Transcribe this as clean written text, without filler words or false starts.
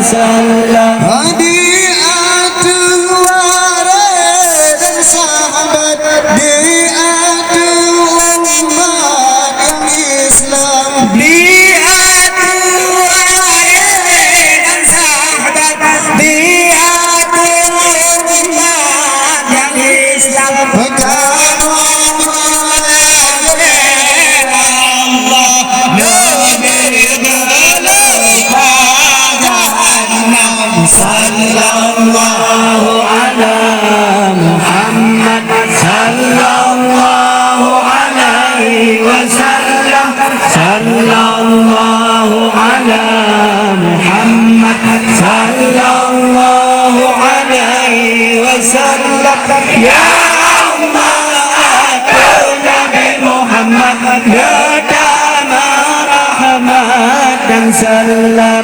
wasallam. Hadiatul waris dan sahabat diatul umat yang Islam. Diatul waris dan sahabat diatul umat yang Islam. Sallallahu ala Muhammad sallallahu alaihi wasallam. Sallallahu ala Muhammad sallallahu alaihi wasallam. Ya umat Nabi Muhammad, ya damar rahmat dan salam.